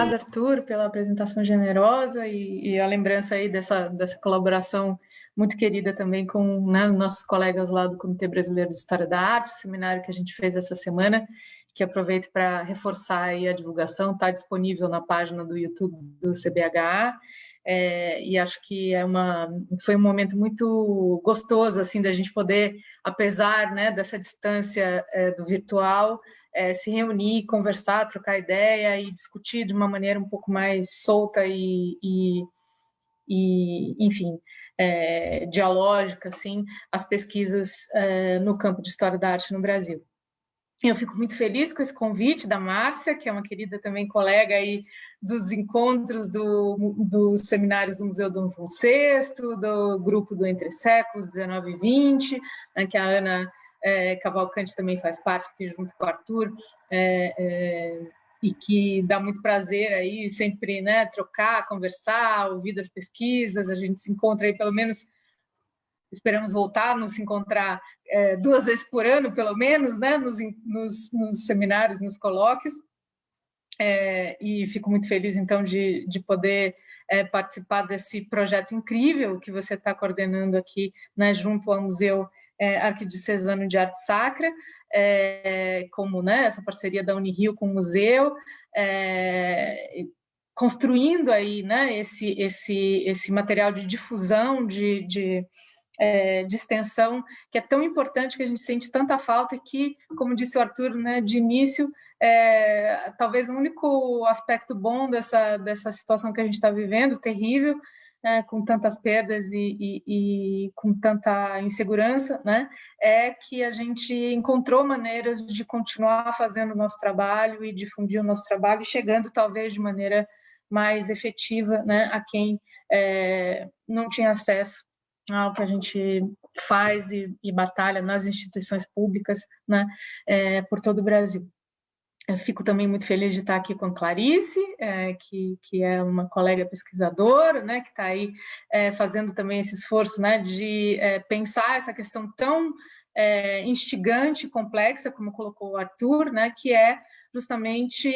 Obrigada, Arthur, pela apresentação generosa e a lembrança aí dessa colaboração muito querida também com, né, nossos colegas lá do Comitê Brasileiro de História da Arte, o seminário que a gente fez essa semana, que aproveito para reforçar aí a divulgação, está disponível na página do YouTube do CBHA, e acho que foi um momento muito gostoso, assim, da gente poder, apesar, né, dessa distância do virtual, se reunir, conversar, trocar ideia e discutir de uma maneira um pouco mais solta e enfim, dialógica, assim, as pesquisas no campo de História da Arte no Brasil. Eu fico muito feliz com esse convite da Márcia, que é uma querida também colega aí dos encontros dos seminários do Museu Dom João VI, do grupo do Entre Séculos, 19 e 20, né, que a Ana Cavalcante também faz parte, aqui junto com o Arthur, e que dá muito prazer aí sempre, né, trocar, conversar, ouvir das pesquisas. A gente se encontra aí pelo menos, esperamos voltar a nos encontrar 2 vezes por ano, pelo menos, né, nos seminários, nos colóquios, e fico muito feliz, então, de poder participar desse projeto incrível que você está coordenando aqui, né, junto ao Museu Arquidiocesano de Arte Sacra, como, né, essa parceria da Unirio com o museu, construindo aí, né, esse material de difusão, de extensão, que é tão importante, que a gente sente tanta falta e que, como disse o Arthur, né, de início, talvez o único aspecto bom dessa situação que a gente está vivendo, terrível, com tantas perdas e com tanta insegurança, né, é que a gente encontrou maneiras de continuar fazendo o nosso trabalho e difundir o nosso trabalho, chegando talvez de maneira mais efetiva, né, a quem não tinha acesso ao que a gente faz e batalha nas instituições públicas, né, por todo o Brasil. Eu fico também muito feliz de estar aqui com a Clarice, que é uma colega pesquisadora, né, que está aí fazendo também esse esforço, né, de pensar essa questão tão instigante e complexa, como colocou o Arthur, né, que é justamente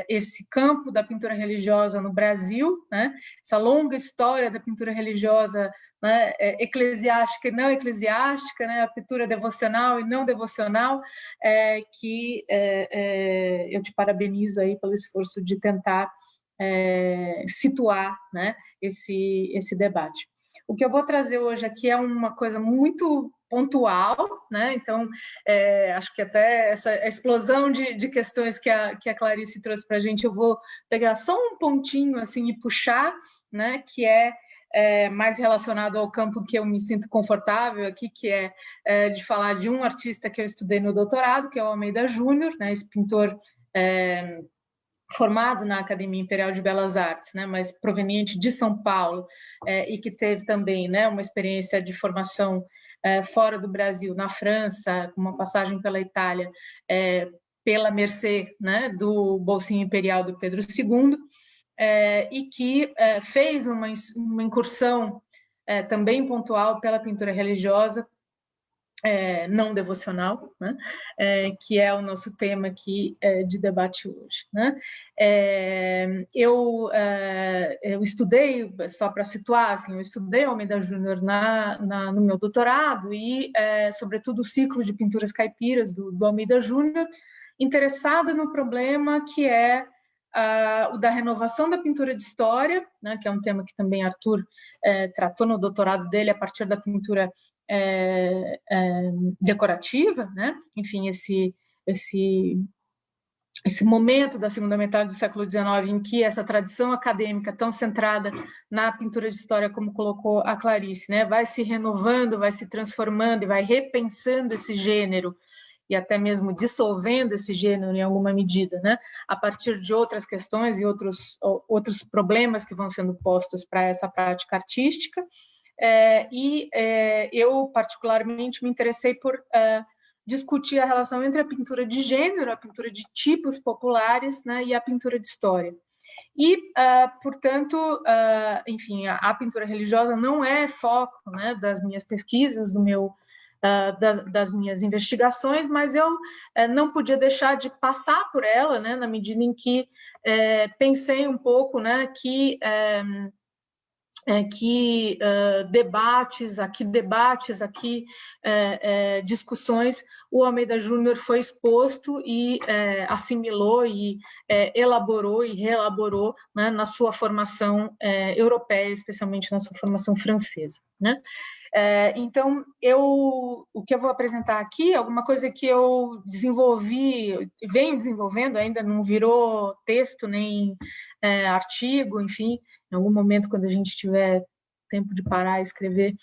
esse campo da pintura religiosa no Brasil, né, essa longa história da pintura religiosa, né, eclesiástica e não eclesiástica, né, a pintura devocional e não devocional, que eu te parabenizo aí pelo esforço de tentar situar, né, esse debate. O que eu vou trazer hoje aqui é uma coisa muito pontual, né? Então, acho que até essa explosão de questões que a Clarice trouxe para a gente, eu vou pegar só um pontinho assim e puxar, né? Que mais relacionado ao campo que eu me sinto confortável aqui, que de falar de um artista que eu estudei no doutorado, que é o Almeida Júnior, né? Esse pintor formado na Academia Imperial de Belas Artes, né, mas proveniente de São Paulo, e que teve também, né, uma experiência de formação fora do Brasil, na França, com uma passagem pela Itália, pela mercê, né, do bolsinho imperial do Pedro II, e que fez uma incursão também pontual pela pintura religiosa, não devocional, né? Que é o nosso tema aqui de debate hoje, né? Eu estudei, só para situar, assim, eu estudei Almeida Júnior no meu doutorado e, sobretudo, o ciclo de pinturas caipiras do Almeida Júnior, interessada no problema que é o da renovação da pintura de história, né, que é um tema que também Arthur tratou no doutorado dele a partir da pintura decorativa, né? Enfim, esse momento da segunda metade do século XIX em que essa tradição acadêmica tão centrada na pintura de história, como colocou a Clarice, né, vai se renovando, vai se transformando e vai repensando esse gênero e até mesmo dissolvendo esse gênero em alguma medida, né, a partir de outras questões e outros problemas que vão sendo postos para essa prática artística. Eu, particularmente, me interessei por discutir a relação entre a pintura de gênero, a pintura de tipos populares, né, e a pintura de história. E, portanto, enfim, a pintura religiosa não é foco, né, das minhas pesquisas, do meu das minhas investigações, mas eu não podia deixar de passar por ela, né, na medida em que pensei um pouco, né, que discussões, o Almeida Júnior foi exposto e assimilou e elaborou e reelaborou, né, na sua formação europeia, especialmente na sua formação francesa, né? Então, o que eu vou apresentar aqui é alguma coisa que eu desenvolvi, venho desenvolvendo, ainda não virou texto nem artigo, enfim, em algum momento, quando a gente tiver tempo de parar e escrever,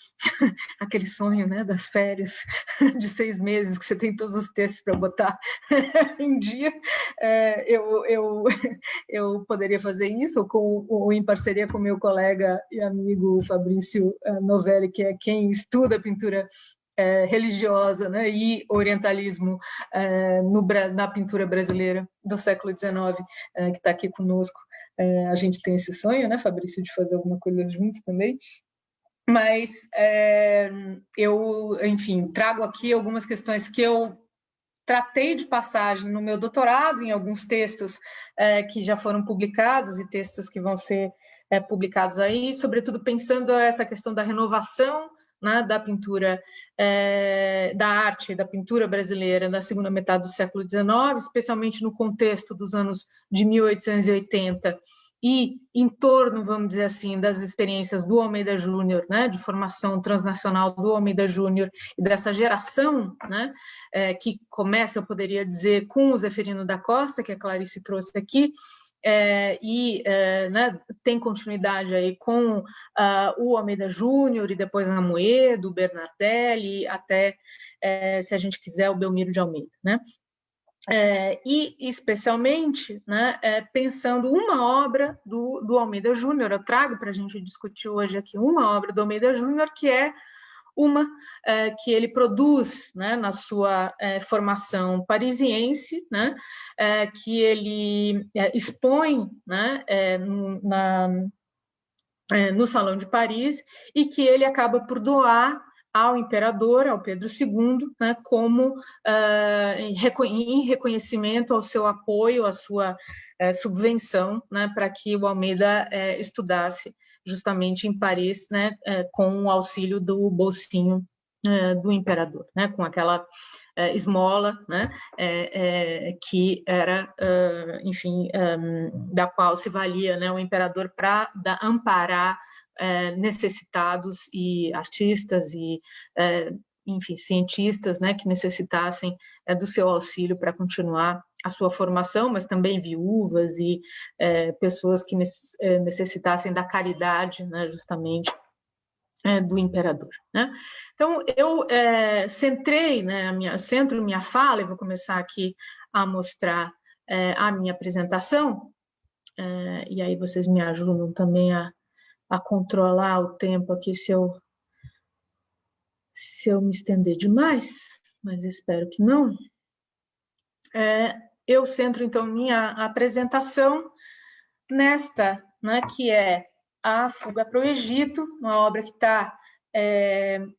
aquele sonho, né, das férias de 6 meses, que você tem todos os textos para botar em dia, eu poderia fazer isso em parceria com meu colega e amigo Fabrício Novelli, que é quem estuda a pintura religiosa, né, e orientalismo na pintura brasileira do século XIX, que está aqui conosco. A gente tem esse sonho, né, Fabrício, de fazer alguma coisa juntos também. Mas eu, enfim, trago aqui algumas questões que eu tratei de passagem no meu doutorado, em alguns textos que já foram publicados e textos que vão ser publicados aí, sobretudo pensando essa questão da renovação, né, da pintura, da arte, da pintura brasileira na segunda metade do século XIX, especialmente no contexto dos anos de 1880, e em torno, vamos dizer assim, das experiências do Almeida Júnior, né, de formação transnacional do Almeida Júnior e dessa geração, né, que começa, eu poderia dizer, com o Zeferino da Costa, que a Clarice trouxe aqui, né, tem continuidade aí com o Almeida Júnior e depois a Amoedo, o Bernardelli, até, se a gente quiser, o Belmiro de Almeida, né? E especialmente, né, pensando uma obra do Almeida Júnior, eu trago para a gente discutir hoje aqui uma obra do Almeida Júnior, que é uma que ele produz, né, na sua formação parisiense, né, que ele expõe, né, no Salão de Paris, e que ele acaba por doar ao imperador, ao Pedro II, né, como em reconhecimento ao seu apoio, à sua subvenção, né, para que o Almeida estudasse justamente em Paris, né, com o auxílio do bolsinho do imperador, né, com aquela esmola, né, que era, enfim, da qual se valia, né, o imperador para amparar necessitados e artistas e, enfim, cientistas, né, que necessitassem do seu auxílio para continuar a sua formação, mas também viúvas e pessoas que necessitassem da caridade, né, justamente, do imperador, né? Então, eu centrei, né, centro minha fala, e vou começar aqui a mostrar a minha apresentação, e aí vocês me ajudam também a controlar o tempo aqui se eu me estender demais, mas espero que não. Eu centro, então, minha apresentação nesta, né, que é A Fuga para o Egito, uma obra que está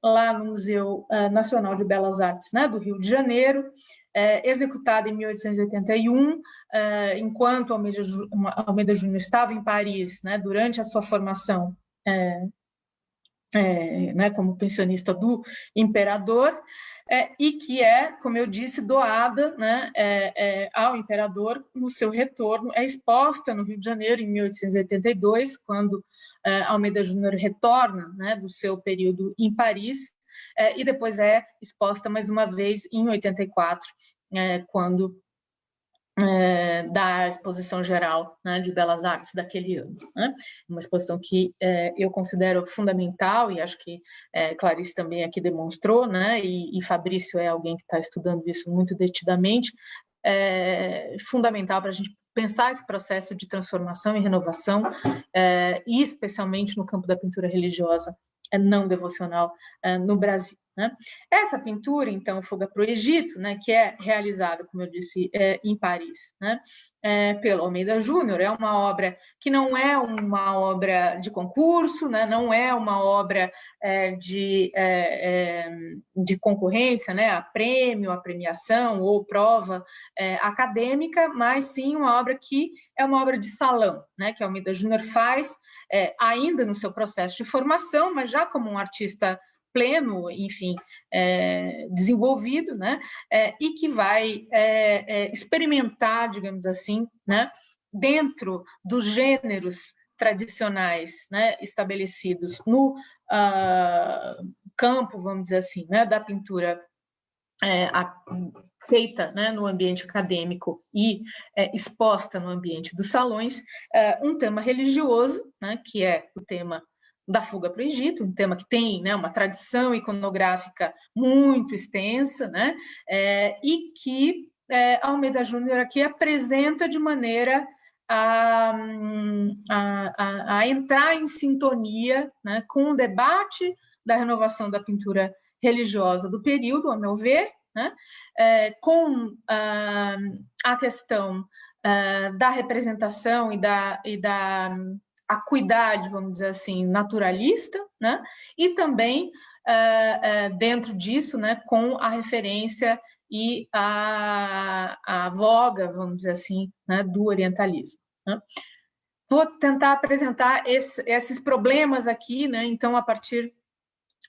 lá no Museu Nacional de Belas Artes, né, do Rio de Janeiro, executada em 1881, enquanto Almeida Júnior estava em Paris, né, durante a sua formação né, como pensionista do imperador, e que é, como eu disse, doada, né, ao imperador no seu retorno, é exposta no Rio de Janeiro em 1882, quando Almeida Júnior retorna, né, do seu período em Paris, e depois é exposta mais uma vez em 84, quando da exposição geral, né, de Belas Artes daquele ano, né? Uma exposição que eu considero fundamental, e acho que Clarice também aqui demonstrou, né, e Fabrício é alguém que está estudando isso muito detidamente, fundamental para a gente pensar esse processo de transformação e renovação, e especialmente no campo da pintura religiosa não devocional no Brasil, né? Essa pintura, então, Fuga para o Egito, né, que é realizada, como eu disse, em Paris, né, pelo Almeida Júnior. É uma obra que não é uma obra de concurso, né? Não é uma obra de concorrência, né? A prêmio, a premiação ou prova acadêmica, mas sim uma obra que é uma obra de salão, né? Que a Almeida Júnior faz ainda no seu processo de formação, mas já como um artista pleno, enfim, desenvolvido, né? E que vai experimentar, digamos assim, né? Dentro dos gêneros tradicionais, né? Estabelecidos no campo, vamos dizer assim, né? Da pintura feita, né, no ambiente acadêmico e exposta no ambiente dos salões, um tema religioso, né, que é o tema da fuga para o Egito, um tema que tem, né, uma tradição iconográfica muito extensa, né, e que Almeida Júnior aqui apresenta de maneira a entrar em sintonia, né, com o debate da renovação da pintura religiosa do período, a meu ver, né, com a questão da representação e da acuidade, vamos dizer assim, naturalista, né, e também dentro disso, né, com a referência e a voga, vamos dizer assim, né, do orientalismo. Né. Vou tentar apresentar esses problemas aqui, né, então, a partir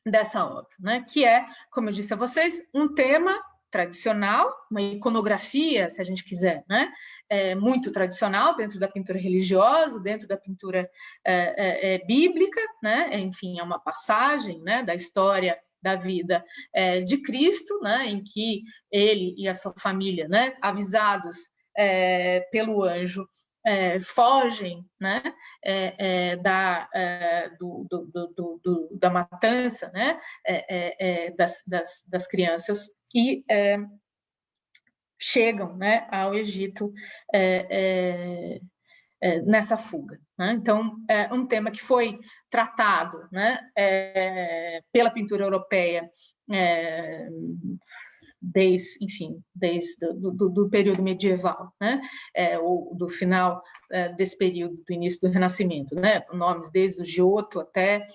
dessa obra, né, que é, como eu disse a vocês, um tema tradicional, uma iconografia, se a gente quiser, né, muito tradicional dentro da pintura religiosa, dentro da pintura bíblica, né, enfim, é uma passagem, né, da história da vida de Cristo, né, em que ele e a sua família, né, avisados pelo anjo, fogem, né, da matança, né, das crianças e chegam, né, ao Egito nessa fuga. Né? Então, é um tema que foi tratado, né, pela pintura europeia desde do período medieval, né? Ou do final desse período, do início do Renascimento, né? Nomes desde o Giotto até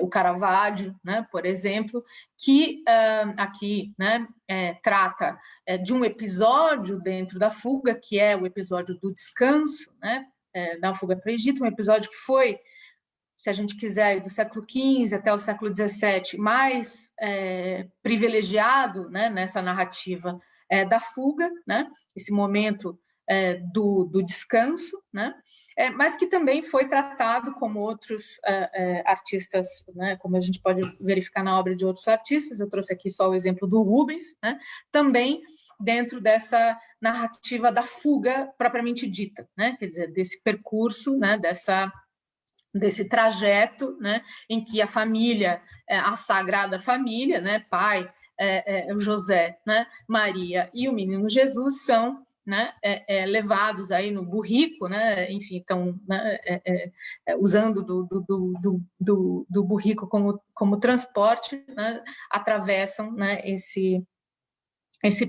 o Caravaggio, né? Por exemplo, que aqui, né, trata de um episódio dentro da fuga, que é o episódio do descanso, né? Da fuga para o Egito, um episódio que foi, se a gente quiser, do século XV até o século XVII, mais privilegiado, né, nessa narrativa da fuga, né, esse momento do descanso, né, mas que também foi tratado como outros artistas, né, como a gente pode verificar na obra de outros artistas, eu trouxe aqui só o exemplo do Rubens, né, também dentro dessa narrativa da fuga propriamente dita, né, quer dizer, desse percurso, né, desse trajeto, né, em que a família, a Sagrada Família, né, pai, José, né, Maria e o menino Jesus são, né, levados aí no burrico, né, enfim, estão, né, usando do burrico como transporte, né, atravessam, né, esse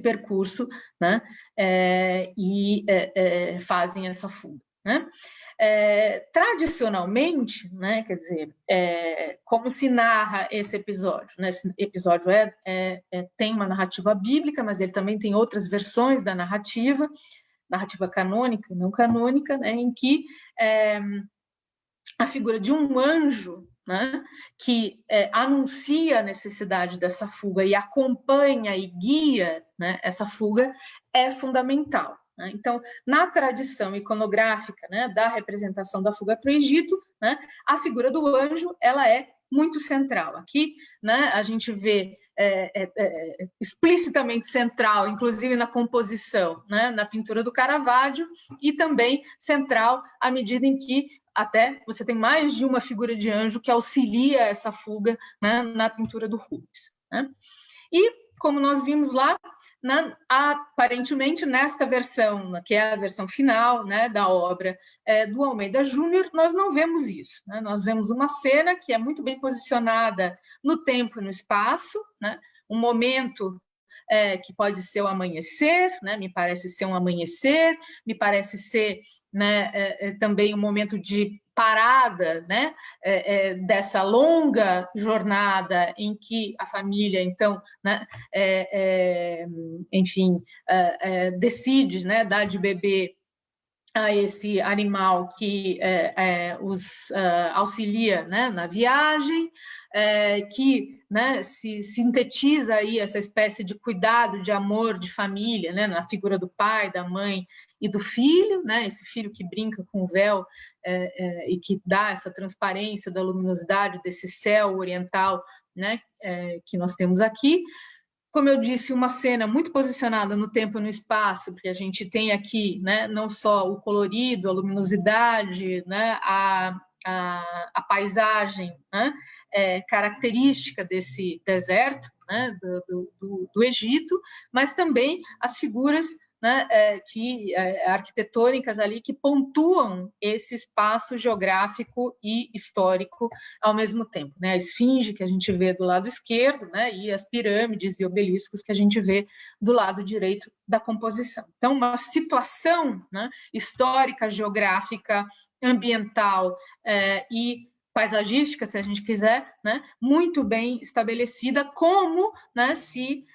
percurso, né, e fazem essa fuga, né. Tradicionalmente, né, quer dizer, como se narra esse episódio? Né? Esse episódio tem uma narrativa bíblica, mas ele também tem outras versões da narrativa canônica e não canônica, né, em que a figura de um anjo, né, que anuncia a necessidade dessa fuga e acompanha e guia, né, essa fuga, é fundamental. Né? Então, na tradição iconográfica, né, da representação da fuga para o Egito, né, a figura do anjo ela é muito central. Aqui, né, a gente vê explicitamente central, inclusive na composição, né, na pintura do Caravaggio, e também central à medida em que até você tem mais de uma figura de anjo que auxilia essa fuga, né, na pintura do Rubens. Né? E, como nós vimos lá, né, aparentemente nesta versão, que é a versão final, né, da obra do Almeida Júnior, nós não vemos isso. Né? Nós vemos uma cena que é muito bem posicionada no tempo e no espaço, né? Um momento que pode ser o amanhecer, né? Me parece ser um amanhecer, me parece ser, né, também um momento de parada, né, dessa longa jornada em que a família, então, né, enfim, decide, né, dar de beber a esse animal que os auxilia, né, na viagem, que, né, se sintetiza aí essa espécie de cuidado, de amor, de família, né, na figura do pai, da mãe e do filho, né, esse filho que brinca com o véu e que dá essa transparência da luminosidade desse céu oriental, né, que nós temos aqui. Como eu disse, uma cena muito posicionada no tempo e no espaço, porque a gente tem aqui, né, não só o colorido, a luminosidade, né, a paisagem, né, característica desse deserto, né, do Egito, mas também as figuras, né, arquitetônicas ali que pontuam esse espaço geográfico e histórico ao mesmo tempo, né? A esfinge que a gente vê do lado esquerdo, né, e as pirâmides e obeliscos que a gente vê do lado direito da composição. Então, uma situação, né, histórica, geográfica, ambiental e paisagística, se a gente quiser, né, muito bem estabelecida, como, né, se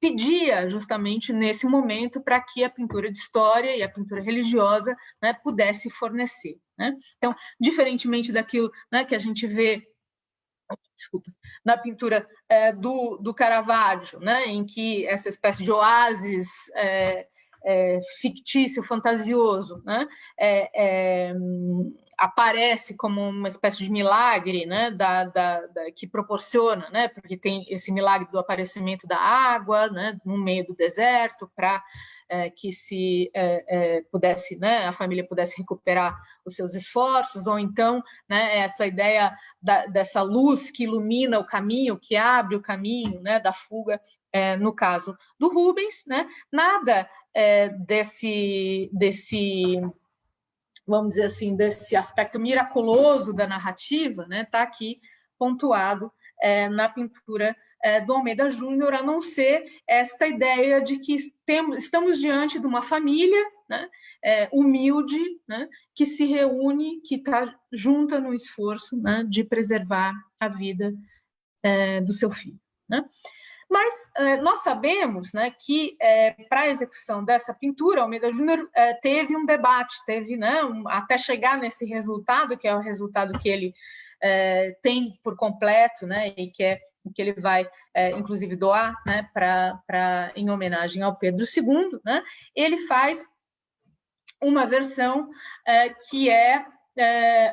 pedia justamente nesse momento para que a pintura de história e a pintura religiosa, né, pudesse fornecer, né? Então, diferentemente daquilo, né, que a gente vê na pintura do Caravaggio, né, em que essa espécie de oásis fictício, fantasioso, né, aparece como uma espécie de milagre, né, que proporciona, né, porque tem esse milagre do aparecimento da água, né, no meio do deserto, para que se pudesse, né, a família pudesse recuperar os seus esforços, ou então, né, essa ideia dessa luz que ilumina o caminho, que abre o caminho, né, da fuga, no caso do Rubens, né, nada desse, vamos dizer assim, desse aspecto miraculoso da narrativa, né, está aqui pontuado na pintura do Almeida Júnior, a não ser esta ideia de que estamos diante de uma família, né, humilde, né, que se reúne, que está junta no esforço, né, de preservar a vida do seu filho, né? Mas nós sabemos, né, que para a execução dessa pintura, Almeida Júnior teve um debate, teve, né, até chegar nesse resultado, que é o resultado que ele tem por completo, né, e que ele vai, inclusive, doar, né, em homenagem ao Pedro II, né, ele faz uma versão que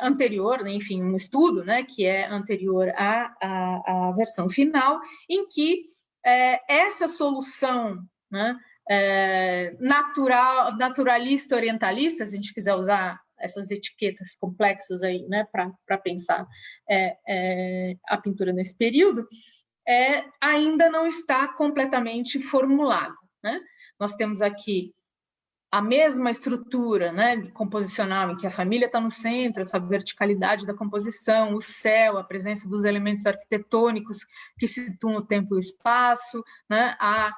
anterior, né, enfim, um estudo, né, que é anterior à versão final, em que essa solução, né, naturalista, orientalista, se a gente quiser usar essas etiquetas complexas aí, né, para pensar a pintura nesse período, ainda não está completamente formulada, né? Nós temos aqui a mesma estrutura, né, composicional, em que a família está no centro, essa verticalidade da composição, o céu, a presença dos elementos arquitetônicos que situam o tempo e o espaço, né, a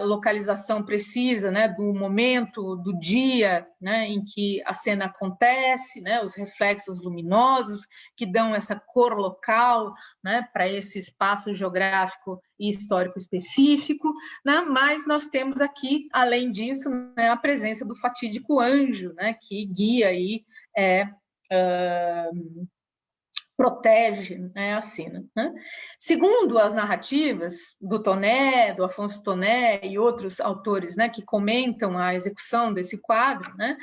localização precisa, né, do momento, do dia, né, em que a cena acontece, né, os reflexos luminosos que dão essa cor local, né, para esse espaço geográfico e histórico específico, né, mas nós temos aqui, além disso, né, a presença do fatídico anjo, né, que guia e protege, né, a cena, né? Segundo as narrativas do Toné, do Afonso Toné e outros autores, né, que comentam a execução desse quadro, né,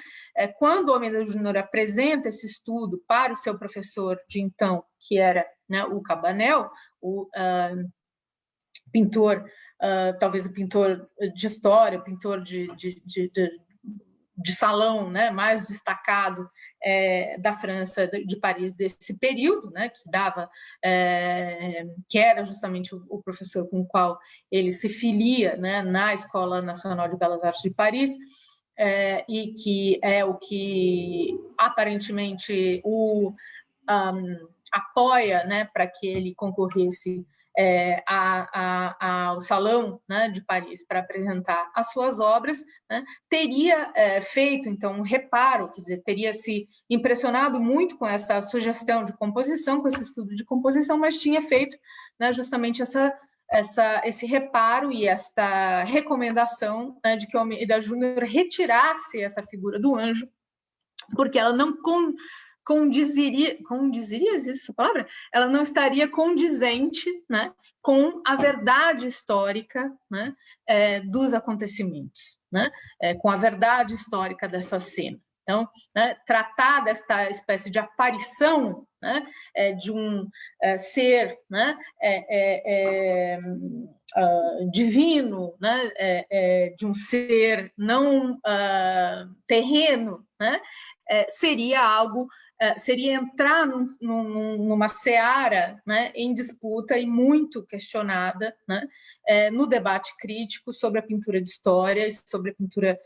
quando o Almeida Júnior apresenta esse estudo para o seu professor de então, que era, né, o Cabanel, o pintor, talvez o pintor de história, o pintor de salão, né, mais destacado da França, de Paris, desse período, né, que era justamente o professor com o qual ele se filia, né, na Escola Nacional de Belas Artes de Paris, e que é o que aparentemente o apoia, né, para que ele concorresse ao Salão, né, de Paris para apresentar as suas obras, né, teria feito, então, um reparo, quer dizer, teria se impressionado muito com essa sugestão de composição, com esse estudo de composição, mas tinha feito, né, justamente esse reparo e esta recomendação, né, de que o Almeida Júnior retirasse essa figura do anjo, porque ela não condizeria, existe essa palavra? Ela não estaria condizente, né, com a verdade histórica, né, dos acontecimentos, né, com a verdade histórica dessa cena. Então, né, tratar desta espécie de aparição, né, de um ser, né, divino, né, de um ser não terreno, né, seria algo, seria entrar numa seara, né, em disputa e muito questionada, né, no debate crítico sobre a pintura de história e sobre a pintura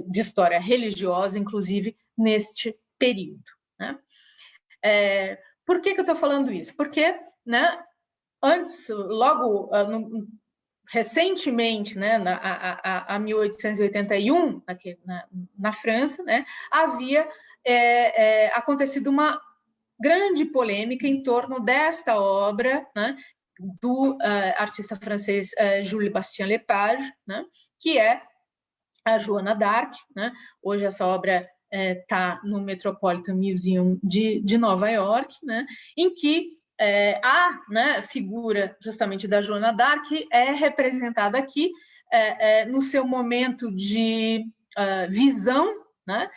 de história religiosa, inclusive neste período, né? Por que eu estou falando isso? Porque, né, antes, logo recentemente, né, a 1881, aqui na França, né, havia acontecido uma grande polêmica em torno desta obra, né, do artista francês Jules Bastien Lepage, né, que é a Joana d'Arc, né? Hoje essa obra está no Metropolitan Museum de Nova York, né? Em que a, né, figura justamente da Joana d'Arc é representada aqui no seu momento de visão, né?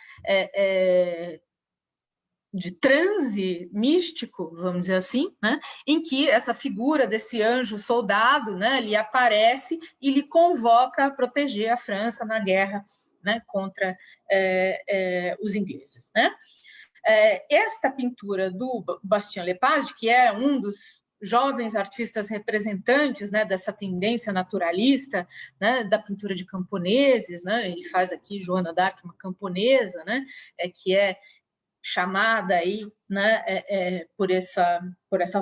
De transe místico, vamos dizer assim, né, em que essa figura desse anjo soldado, né, lhe aparece e lhe convoca a proteger a França na guerra, né, contra os ingleses, né. Esta pintura do Bastien Lepage, que era um dos jovens artistas representantes, né, dessa tendência naturalista, né, da pintura de camponeses, né, ele faz aqui Joana d'Arc, uma camponesa, né, que é chamada aí, né, por essa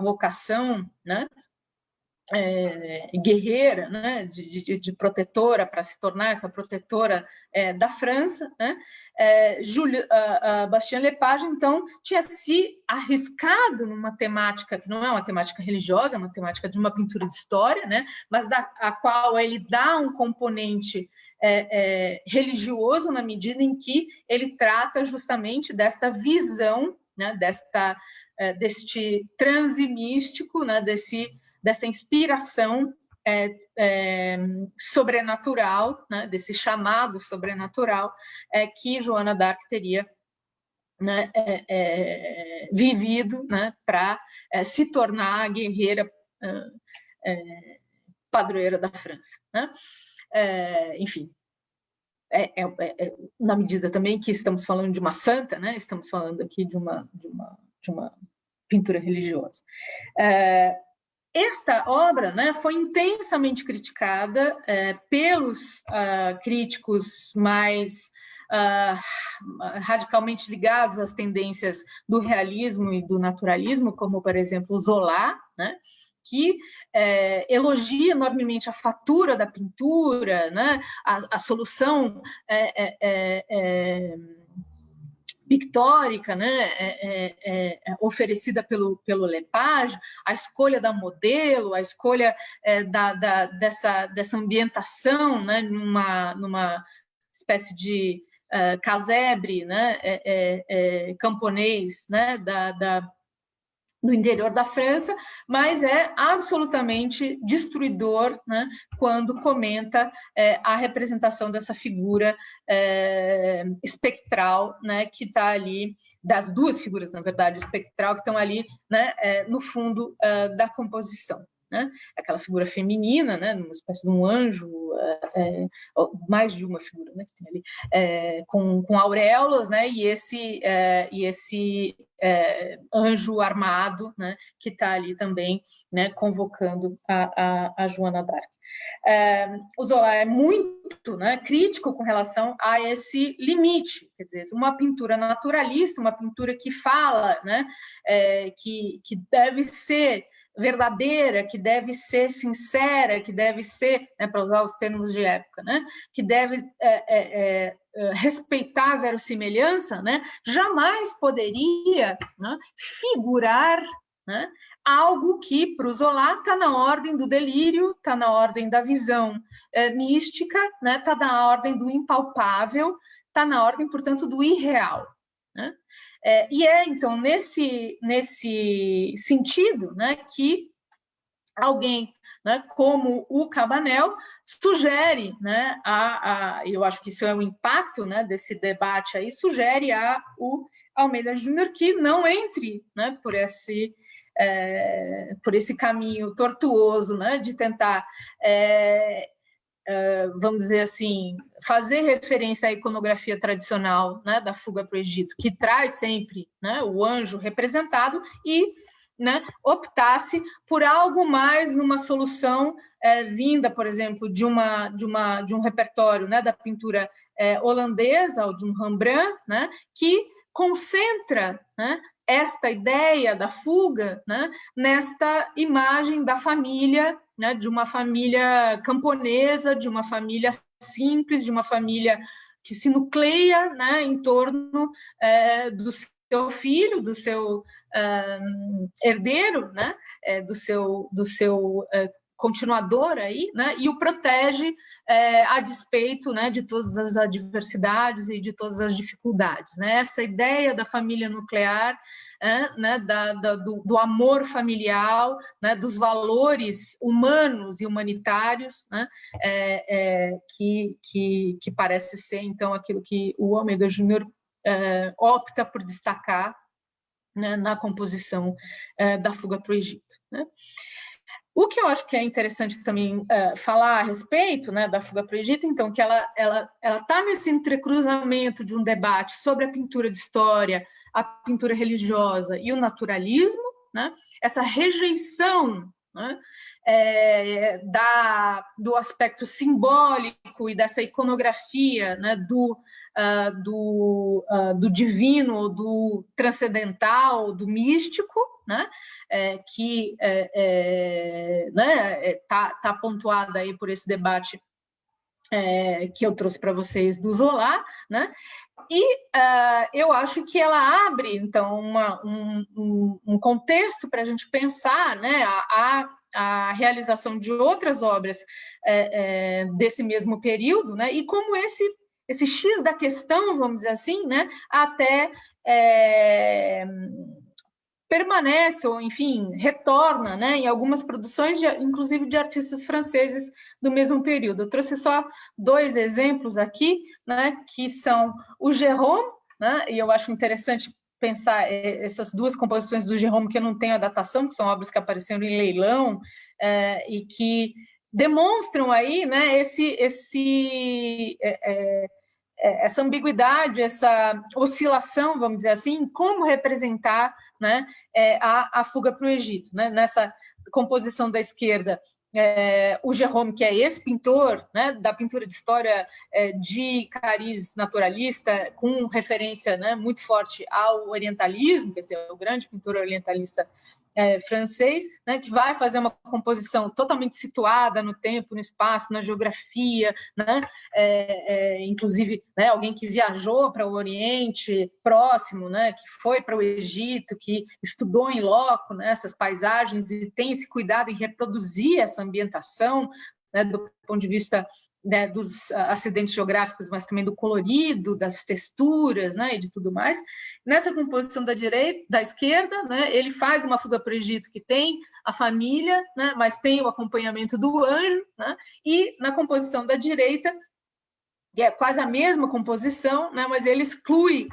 vocação, né, guerreira, né, de protetora, para se tornar essa protetora da França, né. Bastien Lepage, então, tinha se arriscado numa temática que não é uma temática religiosa, é uma temática de uma pintura de história, né, mas a qual ele dá um componente religioso na medida em que ele trata justamente desta visão, né, deste transe místico, né, dessa inspiração sobrenatural, né, desse chamado sobrenatural que Joana d'Arc teria, né, vivido, né, para se tornar a guerreira padroeira da França, né? Enfim, na medida também que estamos falando de uma santa, né? Estamos falando aqui de uma pintura religiosa. Esta obra, né, foi intensamente criticada pelos críticos mais radicalmente ligados às tendências do realismo e do naturalismo, como, por exemplo, Zola, né, que elogia enormemente a fatura da pintura, né, a solução pictórica, né, oferecida pelo Lepage, a escolha da modelo, a escolha dessa ambientação, né, numa espécie de casebre, né, camponês, né, do interior da França, mas é absolutamente destruidor, né, quando comenta a representação dessa figura espectral, né, que está ali, das duas figuras, na verdade, espectral, que estão ali, né, no fundo da composição. Né? Aquela figura feminina, né, uma espécie de um anjo, mais de uma figura, né, que tem ali, com auréolas, né, e esse anjo armado, né, que está ali também, né, convocando a Joana d'Arc. O Zola é muito, né, crítico com relação a esse limite, quer dizer, uma pintura naturalista, uma pintura que fala, né, que deve ser verdadeira, que deve ser sincera, que deve ser, né, para usar os termos de época, né, que deve respeitar a verossimilhança, né, jamais poderia, né, figurar, né, algo que, para o Zola, está na ordem do delírio, está na ordem da visão mística, né, está na ordem do impalpável, está na ordem, portanto, do irreal. Né? E então, nesse sentido, né, que alguém, né, como o Cabanel sugere, né, eu acho que isso é o impacto, né, desse debate aí, sugere o Almeida Júnior que não entre, né, por esse caminho tortuoso, né, de tentar vamos dizer assim, fazer referência à iconografia tradicional, né, da fuga para o Egito, que traz sempre, né, o anjo representado, e, né, optasse por algo mais numa solução vinda, por exemplo, de um repertório, né, da pintura holandesa, ou de um Rembrandt, né, que concentra, né, esta ideia da fuga, né, nesta imagem da família, né, de uma família camponesa, de uma família simples, de uma família que se nucleia, né, em torno do seu filho, do seu herdeiro, né, do seu continuador aí, né, e o protege a despeito, né, de todas as adversidades e de todas as dificuldades, né? Essa ideia da família nuclear, né, do amor familiar, né, dos valores humanos e humanitários, né, que parece ser então aquilo que o Almeida Júnior opta por destacar, né, na composição da Fuga para o Egito. Né? O que eu acho que é interessante também falar a respeito, né, da Fuga para o Egito, então, que ela está nesse entrecruzamento de um debate sobre a pintura de história, a pintura religiosa e o naturalismo, né, essa rejeição, né, do aspecto simbólico e dessa iconografia, né, do divino, do transcendental, do místico, né, que está pontuada aí por esse debate que eu trouxe para vocês do Zola, né? E eu acho que ela abre, então, um contexto para a gente pensar, né, a realização de outras obras desse mesmo período, né, e como esse X da questão, vamos dizer assim, né, até permanece, ou enfim, retorna, né, em algumas produções, inclusive de artistas franceses do mesmo período. Eu trouxe só 2 exemplos aqui, né, que são o Gérôme, né, e eu acho interessante pensar essas 2 composições do Gérôme, que eu não tenho a datação, que são obras que apareceram em leilão, e que demonstram aí, né, essa ambiguidade, essa oscilação, vamos dizer assim, como representar, né, a fuga para o Egito. Né? Nessa composição da esquerda, o Gérôme, que é esse pintor, né, da pintura de história de cariz naturalista, com referência, né, muito forte ao orientalismo, quer dizer, o grande pintor orientalista francês, né, que vai fazer uma composição totalmente situada no tempo, no espaço, na geografia, né, inclusive, né, alguém que viajou para o Oriente Próximo, né, que foi para o Egito, que estudou em loco, né, essas paisagens e tem esse cuidado em reproduzir essa ambientação, né, do ponto de vista, né, dos acidentes geográficos, mas também do colorido, das texturas, né, e de tudo mais. Nessa composição da esquerda, né, ele faz uma fuga para o Egito que tem a família, né, mas tem o acompanhamento do anjo, né, e na composição da direita, que é quase a mesma composição, né, mas ele exclui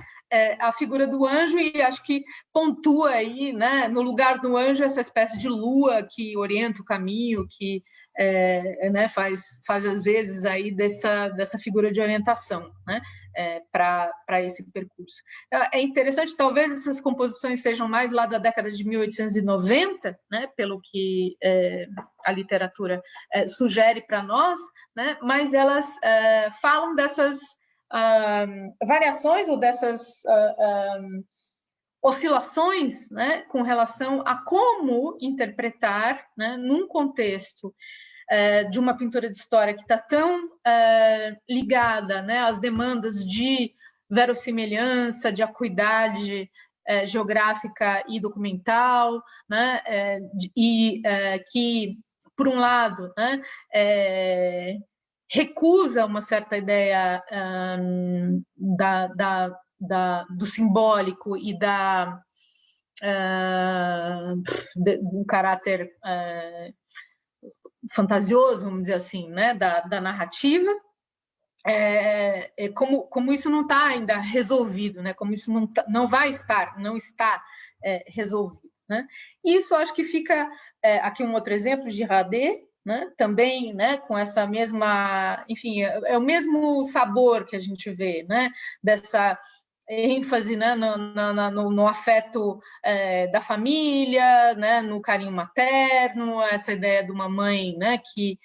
a figura do anjo e acho que pontua aí, né, no lugar do anjo, essa espécie de lua que orienta o caminho, que né, faz às vezes aí dessa figura de orientação, né, para esse percurso. É interessante, talvez essas composições sejam mais lá da década de 1890, né, pelo que a literatura sugere para nós, né, mas elas falam dessas variações ou dessas oscilações, né, com relação a como interpretar, né, num contexto de uma pintura de história que está tão ligada, né, às demandas de verossimilhança, de acuidade geográfica e documental, né, que, por um lado, né, recusa uma certa ideia do simbólico e do caráter fantasioso, vamos dizer assim, né, da narrativa, como isso não está ainda resolvido, né, como isso não está resolvido. Né? Isso acho que fica aqui um outro exemplo de Radé, né, também, né, com essa mesma, enfim, é o mesmo sabor que a gente vê, né, dessa ênfase, né, no afeto da família, né, no carinho materno, essa ideia de uma mãe, né, que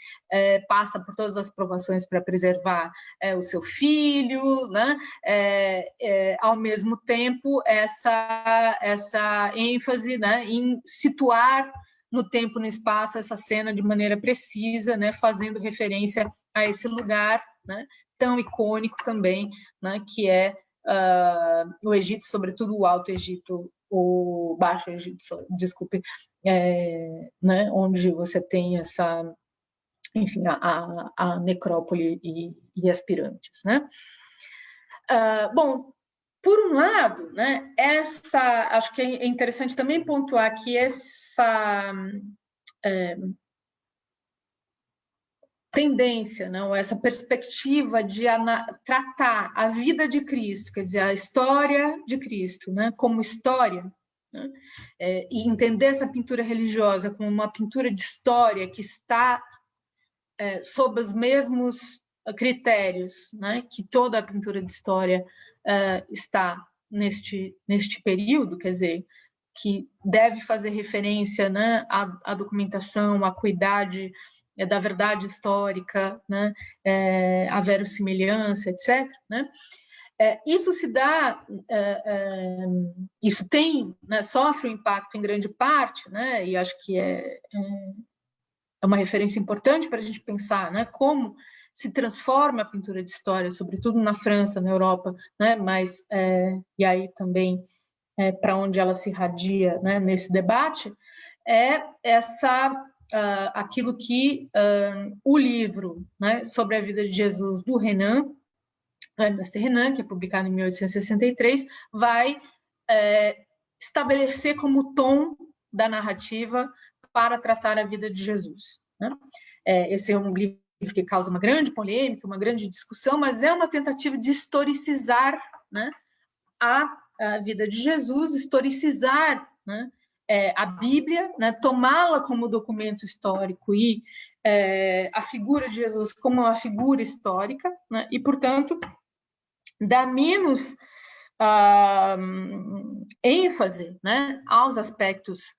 passa por todas as provações para preservar o seu filho, né, ao mesmo tempo essa ênfase, né, em situar no tempo e no espaço essa cena de maneira precisa, né, fazendo referência a esse lugar, né, tão icônico também, né, que é o Egito, sobretudo o Alto Egito, o Baixo Egito, desculpe, né, onde você tem essa, enfim, a necrópole e as pirâmides, né? Bom, por um lado, né, acho que é interessante também pontuar que essa tendência, não, essa perspectiva de tratar a vida de Cristo, quer dizer, a história de Cristo, né, como história, né, e entender essa pintura religiosa como uma pintura de história que está sob os mesmos critérios, né, que toda a pintura de história está neste período, quer dizer, que deve fazer referência, né, à documentação, à acuidade da verdade histórica, né, a verossimilhança, etc. Né? Isso se dá, isso tem, né, sofre um impacto em grande parte, né, e acho que é uma referência importante para a gente pensar, né, como se transforma a pintura de história, sobretudo na França, na Europa, né, mas e aí também para onde ela se irradia, né, nesse debate, é aquilo que o livro, né, sobre a vida de Jesus do Renan, Ernest Renan, que é publicado em 1863, vai estabelecer como tom da narrativa para tratar a vida de Jesus. Né? Esse é um livro que causa uma grande polêmica, uma grande discussão, mas é uma tentativa de historicizar, né, a vida de Jesus, historicizar, né, a Bíblia, né, tomá-la como documento histórico e a figura de Jesus como uma figura histórica, né, e, portanto, dar menos ênfase, né, aos aspectos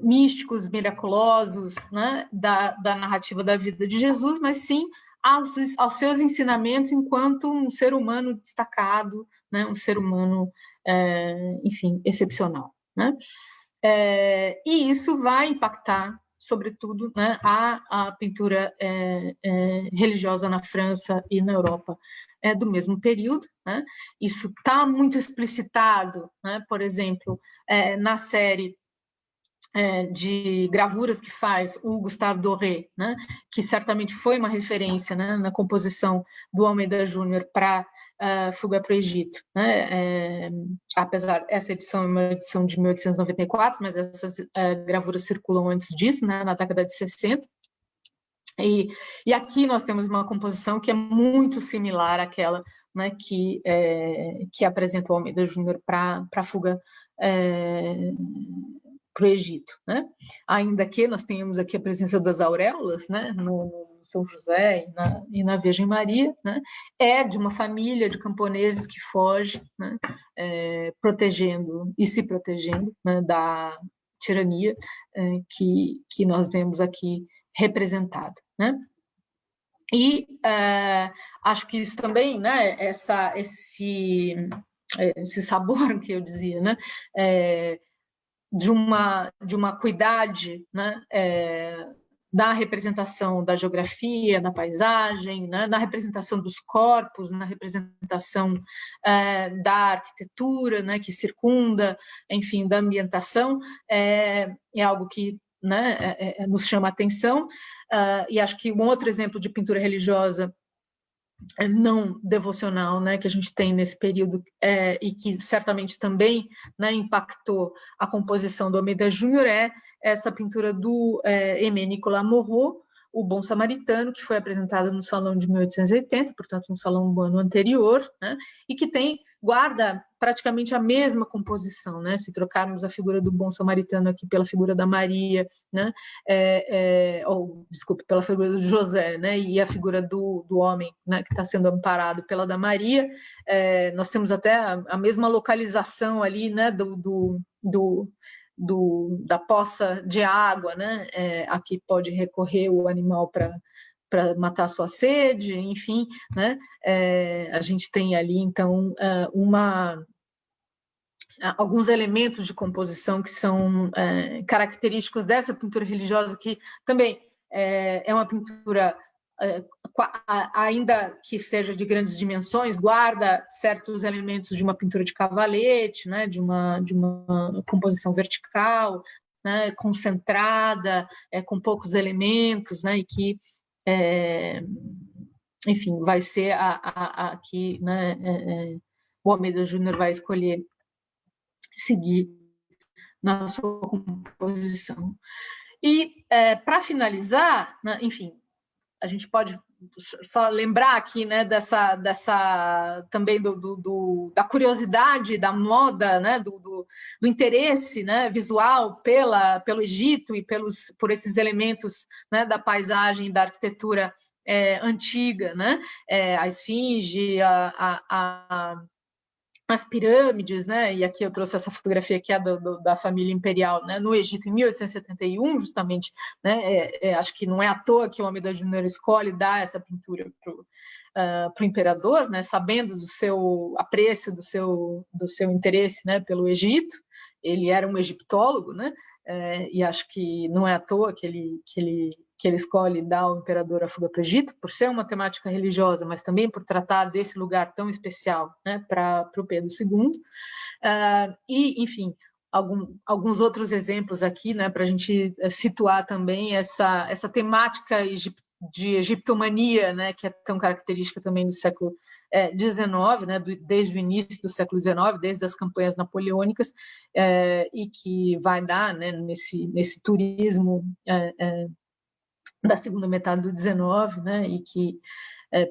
místicos, miraculosos, né, da narrativa da vida de Jesus, mas sim aos seus ensinamentos enquanto um ser humano destacado, né, um ser humano, enfim, excepcional. Né? E isso vai impactar, sobretudo, né, a pintura religiosa na França e na Europa do mesmo período. Né? Isso está muito explicitado, né, por exemplo, na série de gravuras que faz o Gustave Doré, né, que certamente foi uma referência, né, na composição do Almeida Júnior para Fuga para o Egito. Né, apesar, essa edição é uma edição de 1894, mas essas gravuras circulam antes disso, né, na década de 60. E aqui nós temos uma composição que é muito similar àquela, né, que apresenta o Almeida Júnior para Fuga para o Egito, né? Ainda que nós tenhamos aqui a presença das auréolas, né, no São José e na Virgem Maria, né? É de uma família de camponeses que foge, né, protegendo e se protegendo, né, da tirania que nós vemos aqui representada, né? E acho que isso também, né, esse sabor que eu dizia, né? De uma cuidade, né? Da representação da geografia, da paisagem, né, na representação dos corpos, na representação da arquitetura, né, que circunda, enfim, da ambientação, é algo que, né, nos chama a atenção. E acho que um outro exemplo de pintura religiosa não devocional, né, que a gente tem nesse período, e que certamente também, né, impactou a composição do Almeida Júnior, é essa pintura do Aimé Nicolas Moreau, O Bom Samaritano, que foi apresentada no Salão de 1880, portanto, no Salão do ano anterior, né, e que guarda praticamente a mesma composição, né, se trocarmos a figura do Bom Samaritano aqui pela figura da Maria, né, desculpe, pela figura do José, né, e a figura do homem, né, que está sendo amparado pela da Maria, nós temos até a mesma localização ali, né, da poça de água, né? Aqui pode recorrer o animal para matar a sua sede, enfim, né? A gente tem ali, então, alguns elementos de composição que são característicos dessa pintura religiosa, que também é uma pintura, ainda que seja de grandes dimensões, guarda certos elementos de uma pintura de cavalete, né, de uma composição vertical, né, concentrada, com poucos elementos, né, e que, enfim, vai ser aqui, né, o Almeida Júnior vai escolher seguir na sua composição. E, para finalizar, né, enfim, a gente pode só lembrar aqui, né, dessa também da curiosidade, da moda, né, do interesse, né, visual pelo Egito e por esses elementos, né, da paisagem, da arquitetura antiga, né, a esfinge, as pirâmides, né? E aqui eu trouxe essa fotografia que é da família imperial, né? No Egito em 1871, justamente, né? Acho que não é à toa que o Almeida Júnior escolhe dar essa pintura para o imperador, né? Sabendo do seu apreço, do seu interesse, né? Pelo Egito. Ele era um egiptólogo, né? E acho que não é à toa que ele escolhe dar ao imperador a fuga para o Egito, por ser uma temática religiosa, mas também por tratar desse lugar tão especial, né, para o Pedro II. E, enfim, alguns outros exemplos aqui, né, para a gente situar também essa temática de egiptomania, né, que é tão característica também do século XIX, né, desde o início do século XIX, desde as campanhas napoleônicas, e que vai dar, né, nesse turismo da segunda metade do XIX, né, e que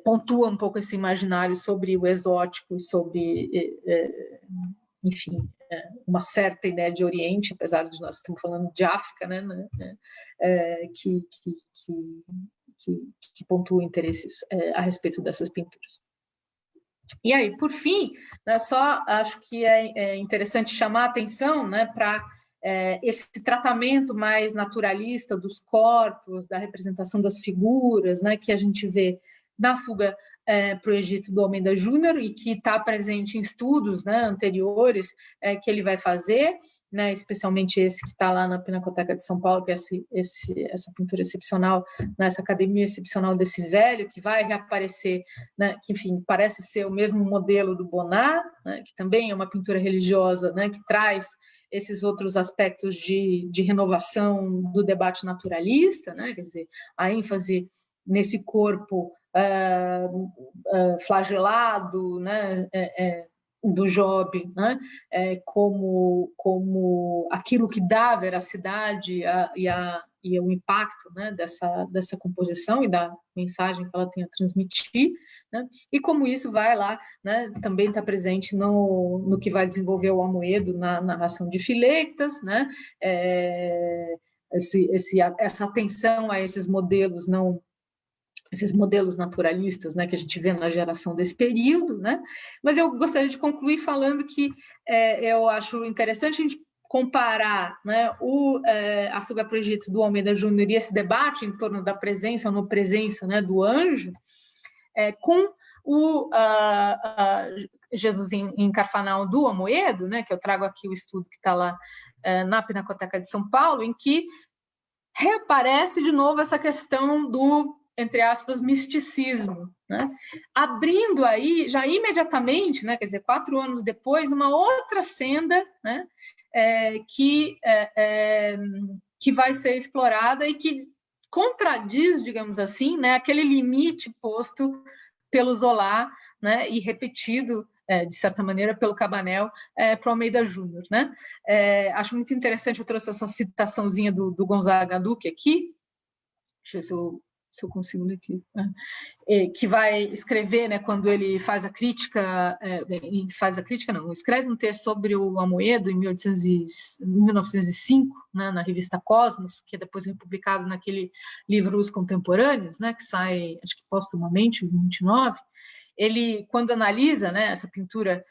pontua um pouco esse imaginário sobre o exótico e sobre, enfim, uma certa ideia de Oriente, apesar de nós estamos falando de África, né, que pontua interesses a respeito dessas pinturas. E aí, por fim, né, só acho que é interessante chamar a atenção, né, para esse tratamento mais naturalista dos corpos, da representação das figuras, né, que a gente vê na fuga para o Egito do Almeida Júnior e que está presente em estudos, né, anteriores que ele vai fazer, né, especialmente esse que está lá na Pinacoteca de São Paulo, que é essa pintura excepcional, nessa academia excepcional desse velho, que vai reaparecer, né, que, enfim, parece ser o mesmo modelo do Bonnat, né, que também é uma pintura religiosa, né, que traz esses outros aspectos de renovação do debate naturalista, né, quer dizer, a ênfase nesse corpo flagelado, né, do Job, né, como aquilo que dá veracidade e o impacto, né, dessa composição e da mensagem que ela tem a transmitir, né, e como isso vai lá, né, também está presente no que vai desenvolver o Almoedo na narração de Fileitas, né, essa atenção a esses modelos naturalistas, né, que a gente vê na geração desse período, né? Mas eu gostaria de concluir falando que eu acho interessante a gente comparar, né, a Fuga para o Egito do Almeida Júnior e esse debate em torno da presença ou não presença, né, do anjo, com Jesus em Carfanal do Amoedo, né, que eu trago aqui o estudo que está lá na Pinacoteca de São Paulo, em que reaparece de novo essa questão do, entre aspas, misticismo, né? Abrindo aí, já imediatamente, né, quer dizer, 4 anos depois, uma outra senda, né, que vai ser explorada e que contradiz, digamos assim, né, aquele limite posto pelo Zola, né, e repetido, de certa maneira, pelo Cabanel para o Almeida Júnior. Né? Acho muito interessante, eu trouxe essa citaçãozinha do Gonzaga Duque aqui, deixa eu ver se eu consigo ler aqui, que vai escrever, né, quando ele faz a crítica, escreve um texto sobre o Amoedo em 1905, né, na revista Cosmos, que é depois republicado naquele livro Os Contemporâneos, né, que sai, acho que postumamente, em 29. Ele, quando analisa, né, essa pintura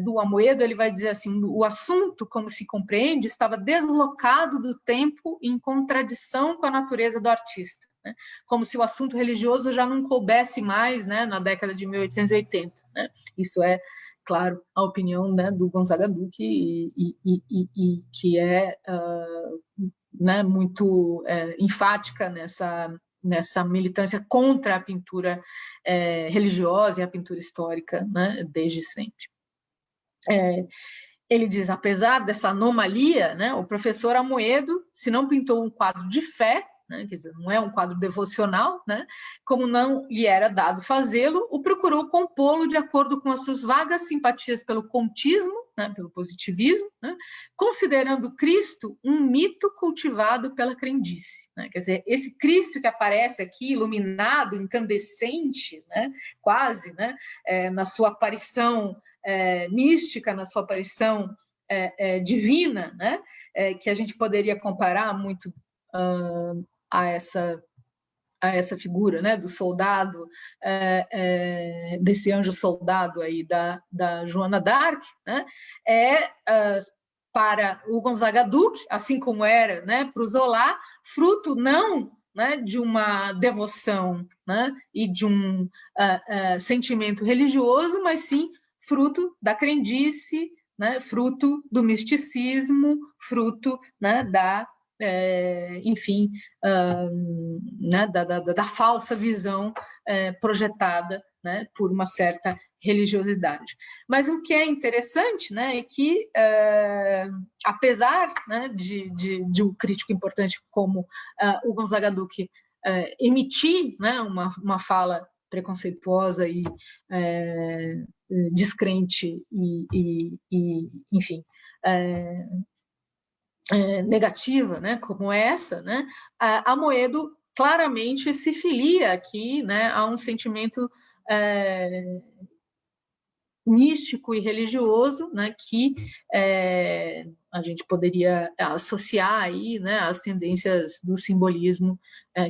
do Amoedo, ele vai dizer assim: o assunto, como se compreende, estava deslocado do tempo em contradição com a natureza do artista, né? Como se o assunto religioso já não coubesse mais, né, na década de 1880. Né? Isso é, claro, a opinião, né, do Gonzaga Duque, e que é né, muito enfática nessa militância contra a pintura religiosa e a pintura histórica, né, desde sempre. Ele diz, apesar dessa anomalia, né, o professor Amoedo, se não pintou um quadro de fé, né, quer dizer, não é um quadro devocional, né, como não lhe era dado fazê-lo, o procurou compô-lo de acordo com as suas vagas simpatias pelo contismo, né, pelo positivismo, né, considerando Cristo um mito cultivado pela crendice. Né, quer dizer, esse Cristo que aparece aqui, iluminado, incandescente, né, quase, né, na sua aparição mística, na sua aparição divina, né, que a gente poderia comparar muito a essa figura, né, do soldado, desse anjo soldado aí da Joana d'Arc, né, para o Gonzaga Duque, assim como era, né, para o Zola, fruto não, né, de uma devoção, né, e de um sentimento religioso, mas sim fruto da crendice, né, fruto do misticismo, fruto, né, enfim, né, da falsa visão projetada, né, por uma certa religiosidade. Mas o que é interessante, né, é que, apesar, né, de um crítico importante como o Gonzaga Duque emitir, né, uma fala preconceituosa e descrente enfim, negativa, né, como essa, né, Amoedo claramente se filia aqui, né, a um sentimento místico e religioso, né, que a gente poderia associar aí, né, às tendências do simbolismo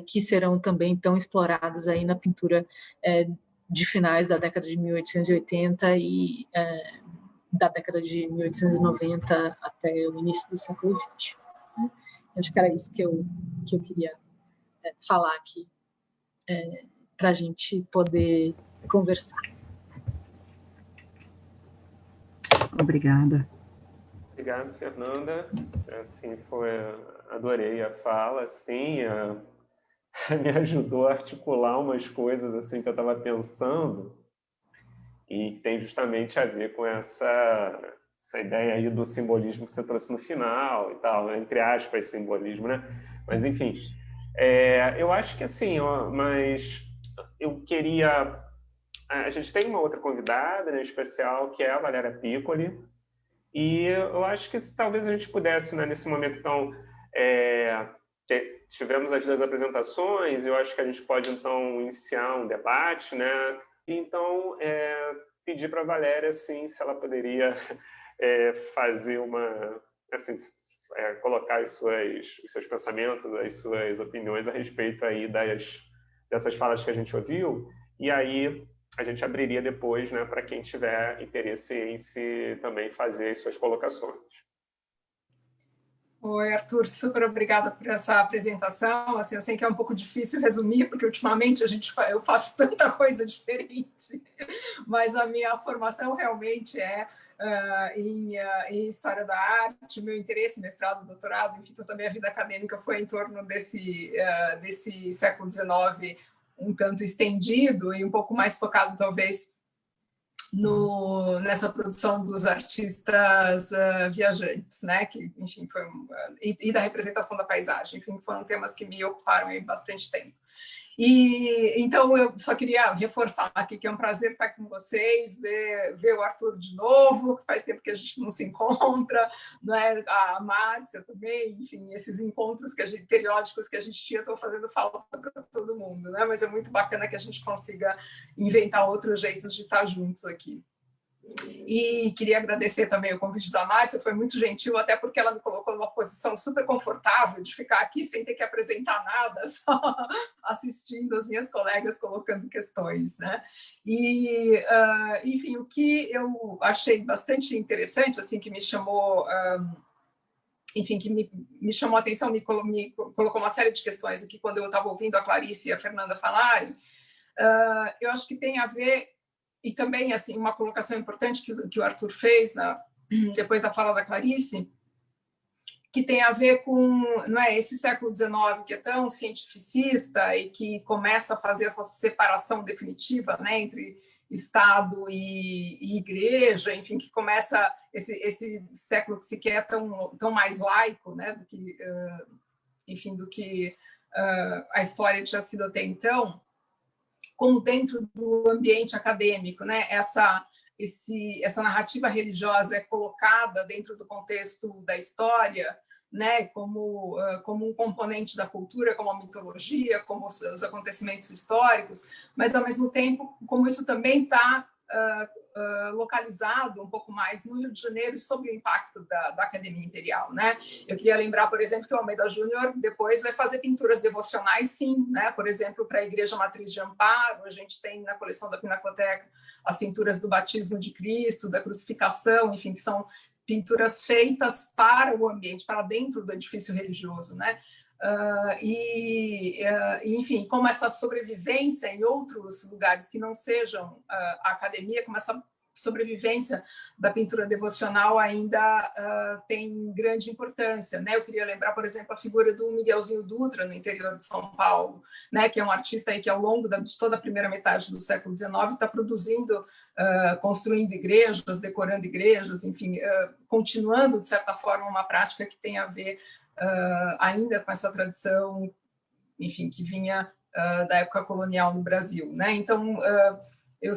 que serão também tão exploradas aí na pintura de finais da década de 1880 e da década de 1890 até o início do século XX. Né? Acho que era isso que eu queria falar aqui para a gente poder conversar. Obrigada. Obrigado, Fernanda. Assim, adorei a fala, assim, me ajudou a articular umas coisas assim que eu estava pensando e que tem justamente a ver com essa ideia aí do simbolismo que você trouxe no final e tal, entre aspas, simbolismo, né? Mas, enfim, eu acho que assim, mas eu queria... A gente tem uma outra convidada, né, especial, que é a Valéria Piccoli, e eu acho que talvez a gente pudesse, né, nesse momento, então, tivemos as 2 apresentações, eu acho que a gente pode, então, iniciar um debate, né? E, então, pedir para a Valéria, assim, se ela poderia fazer assim, colocar os seus pensamentos, as suas opiniões a respeito aí dessas falas que a gente ouviu, e aí a gente abriria depois, né, para quem tiver interesse em também fazer as suas colocações. Oi, Arthur, super obrigada por essa apresentação. Assim, eu sei que é um pouco difícil resumir, porque ultimamente eu faço tanta coisa diferente, mas a minha formação realmente é em História da Arte, meu interesse, mestrado, doutorado, enfim, toda a minha vida acadêmica foi em torno desse século XIX um tanto estendido e um pouco mais focado, talvez, nessa produção dos artistas viajantes, né? Que, enfim, e da representação da paisagem, enfim, foram temas que me ocuparam há bastante tempo. E então eu só queria reforçar aqui que é um prazer estar com vocês, ver o Arthur de novo, que faz tempo que a gente não se encontra, não é? A Márcia também, enfim, esses encontros periódicos que a gente tinha estão fazendo falta para todo mundo, né? Mas é muito bacana que a gente consiga inventar outros jeitos de estar juntos aqui. E queria agradecer também o convite da Márcia, foi muito gentil, até porque ela me colocou numa posição super confortável de ficar aqui sem ter que apresentar nada, só assistindo as minhas colegas colocando questões, né? E, enfim, o que eu achei bastante interessante, assim, que me chamou... enfim, que me chamou a atenção, me colocou uma série de questões aqui quando eu estava ouvindo a Clarice e a Fernanda falarem, eu acho que tem a ver... E também, assim, uma colocação importante que o Arthur fez depois da fala da Clarice, que tem a ver com, não é, esse século XIX que é tão cientificista e que começa a fazer essa separação definitiva, né, entre Estado e Igreja, enfim, que começa esse século que sequer é tão mais laico, né, do que, enfim, do que a história tinha sido até então, como dentro do ambiente acadêmico, né? Essa narrativa religiosa é colocada dentro do contexto da história, né? Como um componente da cultura, como a mitologia, como os acontecimentos históricos, mas, ao mesmo tempo, como isso também está localizado um pouco mais no Rio de Janeiro e sob o impacto da Academia Imperial, né? Eu queria lembrar, por exemplo, que o Almeida Júnior depois vai fazer pinturas devocionais, sim, né? Por exemplo, para a Igreja Matriz de Amparo, a gente tem na coleção da Pinacoteca as pinturas do Batismo de Cristo, da Crucificação, enfim, que são pinturas feitas para o ambiente, para dentro do edifício religioso, né? Enfim, como essa sobrevivência em outros lugares que não sejam a academia, como essa sobrevivência da pintura devocional ainda tem grande importância, né? Eu queria lembrar, por exemplo, a figura do Miguelzinho Dutra no interior de São Paulo, né? Que é um artista aí que ao longo de toda a primeira metade do século XIX está produzindo, construindo igrejas, decorando igrejas, enfim, continuando de certa forma uma prática que tem a ver ainda com essa tradição, enfim, que vinha da época colonial no Brasil, né? Então,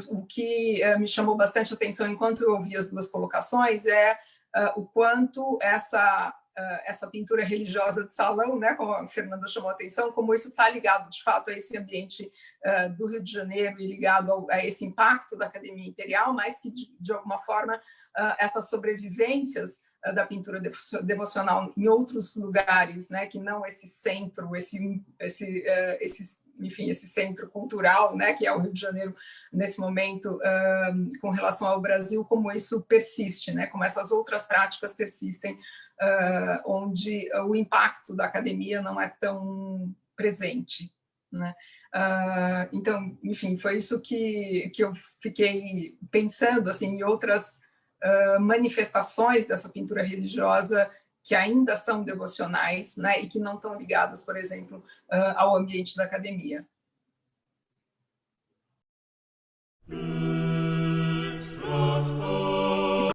o que me chamou bastante atenção enquanto eu ouvi as duas colocações é o quanto essa pintura religiosa de salão, né, como a Fernanda chamou a atenção, como isso está ligado, de fato, a esse ambiente do Rio de Janeiro e ligado a esse impacto da Academia Imperial, mas que, de alguma forma, essas sobrevivências da pintura devocional em outros lugares, né, que não esse centro, enfim, esse centro cultural, né, que é o Rio de Janeiro nesse momento, com relação ao Brasil, como isso persiste, né, como essas outras práticas persistem, onde o impacto da academia não é tão presente, né? Então, enfim, foi isso que eu fiquei pensando, assim, em outras manifestações dessa pintura religiosa que ainda são devocionais, né, e que não estão ligadas, por exemplo, ao ambiente da academia. Extractor.